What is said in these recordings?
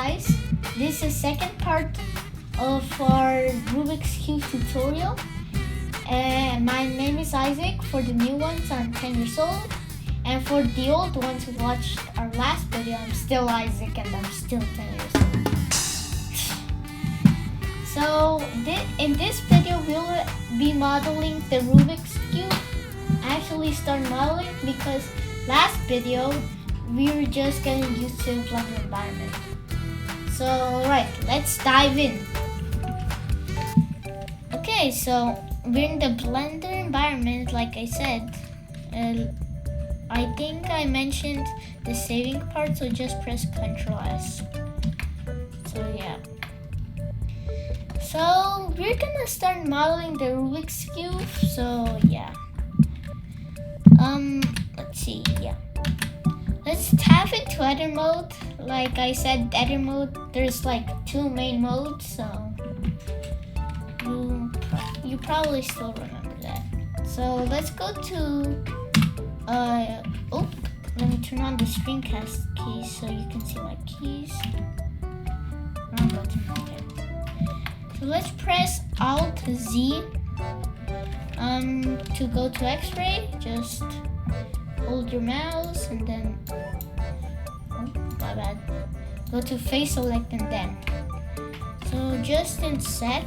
guys, this is second part of our Rubik's Cube tutorial. And my name is Isaac. For the new ones, I'm 10 years old. And for the old ones who watched our last video, I'm still Isaac and I'm still 10 years old. So in this video, we'll be modeling the Rubik's Cube. I actually started modeling because last video, we were just getting used to the Blender environment. So, right, let's dive in. Okay, so we're in the Blender environment, like I said. I think I mentioned the saving part, so just press Ctrl S. So, yeah. So, we're gonna start modeling the Rubik's Cube, so yeah. Let's see, yeah. Let's tap into edit mode. Like I said, edit mode, there's like two main modes, so you probably still remember that. So let's go to, let me turn on the screencast keys so you can see my keys. Wrong button, okay. So let's press Alt Z to go to X-ray. Just hold your mouse and then, my bad. Go to face select and then. So just inset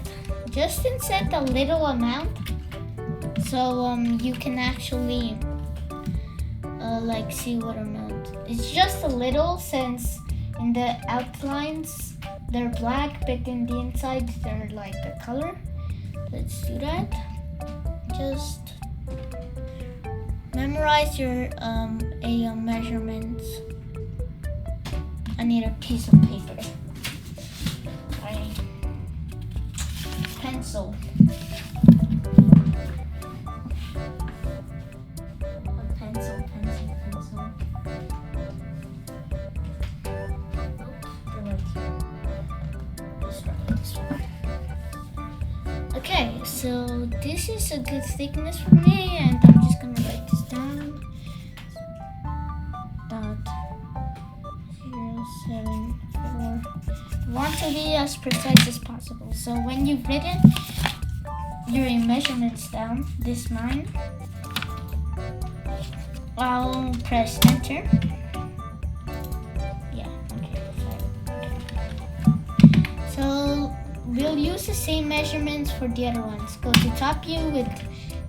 a little amount. So you can actually like see what amount. It's just a little since in the outlines they're black, but in the inside they're like a color. Let's do that. Just memorize your measurements. I need a piece of paper. Alright. Pencil. Pencil. Okay, so this is a good thickness for me, and I'm just gonna write this down. .074. You want to be as precise as possible. So when you've written your measurements down, this mine, I'll press enter. Yeah, okay, sorry. So we'll use the same measurements for the other ones. Go to top view with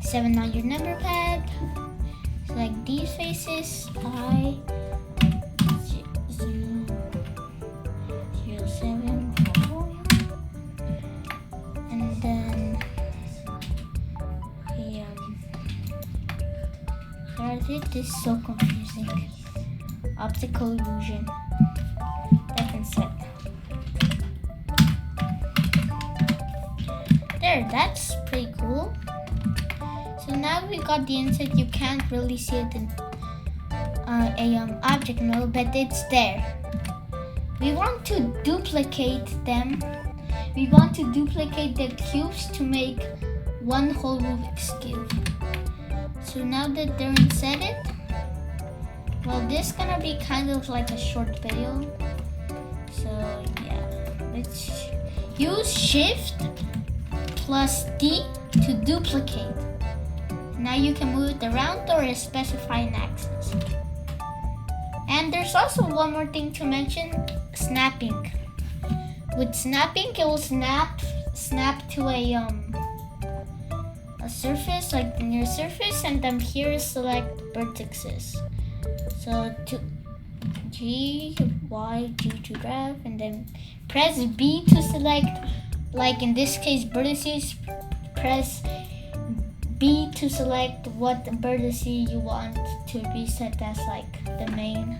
7 on your number pad. Select these faces. I 007 and then this is so confusing. Optical illusion. That's set. There, that's pretty cool. So now we got the inset. You can't really see it in object mode, but it's there. We want to duplicate them. We want to duplicate the cubes to make one whole Rubik's Cube. So now that they're insetted, well, this is gonna be kind of like a short video. So yeah, let's use Shift plus D to duplicate. Now you can move it around or specify an axis. And there's also one more thing to mention, snapping. With snapping, it will snap to a surface, like near surface, and then here select vertices. So to G, Y, G to graph, and then press B to select, like in this case, vertices. Press B to select what vertex you want to be set as like the main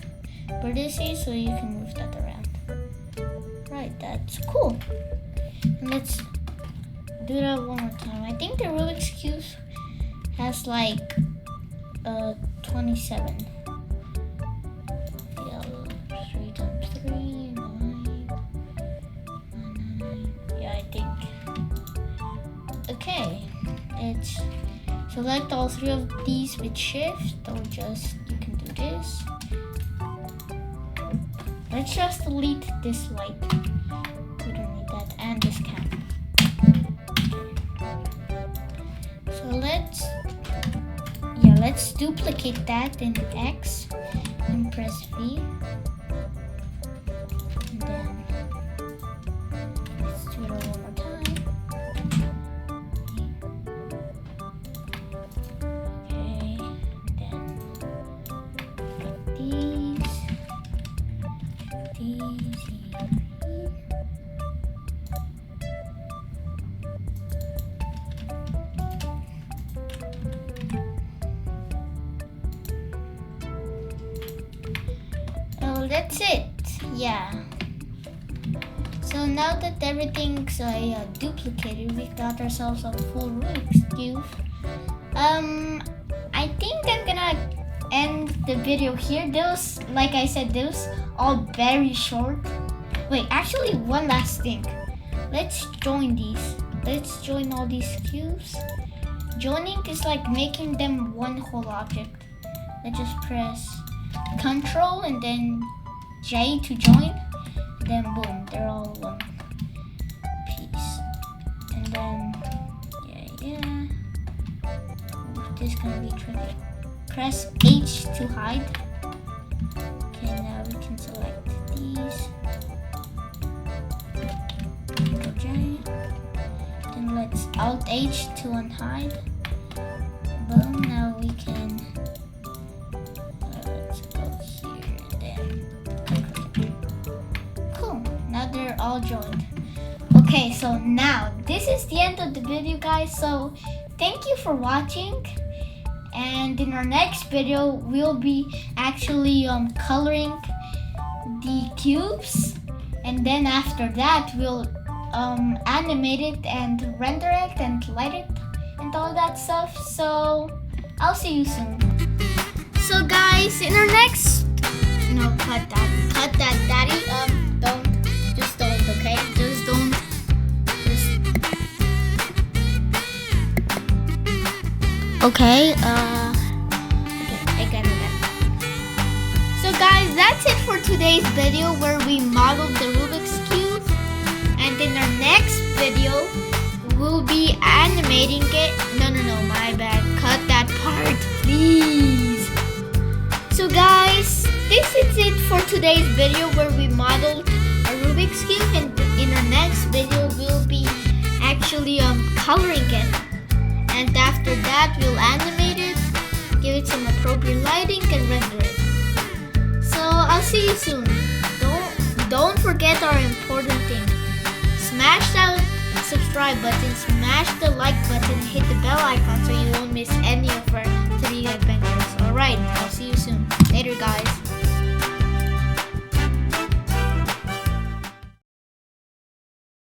vertex, so you can move that around. Right, that's cool. And let's do that one more time. I think the Rubik's Cube has like 27. Yeah, 3 times 3, 9. Yeah, I think. Okay, it's select all 3 of these with Shift, or just you can do this. let's just delete this light. We don't need that, and this cam. So let's duplicate that in X and press V. And then let's do it one more time. Okay, and then these here. That's it. Yeah. So now that everything's duplicated, we got ourselves a full Rubik's Cube. I think I'm gonna end the video here. Those, like I said, those all very short. Wait, actually, one last thing. Let's join these. Let's join all these cubes. Joining is like making them one whole object. Let's just press Control and then J to join, then boom, they're all one piece. And then, this is gonna be tricky. Press H to hide. Okay, now we can select these. Control J. Then let's Alt H to unhide. Boom, now we can. They're all joined. Okay, so now this is the end of the video, guys. So thank you for watching, and in our next video we'll be actually coloring the cubes, and then after that we'll animate it and render it and light it and all that stuff. So I'll see you soon. So guys, in our next cut that daddy, don't. Just don't, okay? Just don't. Okay, I got it. So guys, that's it for today's video where we modeled the Rubik's Cube. And in our next video, we'll be animating it. No, my bad. Cut that part, please. So guys, this is it for today's video where we modeled Rubik's Cube, and in our next video we'll be actually coloring it, and after that we'll animate it, give it some appropriate lighting and render it. So I'll see you soon. Don't forget our important thing. Smash that subscribe button, smash the like button, hit the bell icon so you won't miss anything.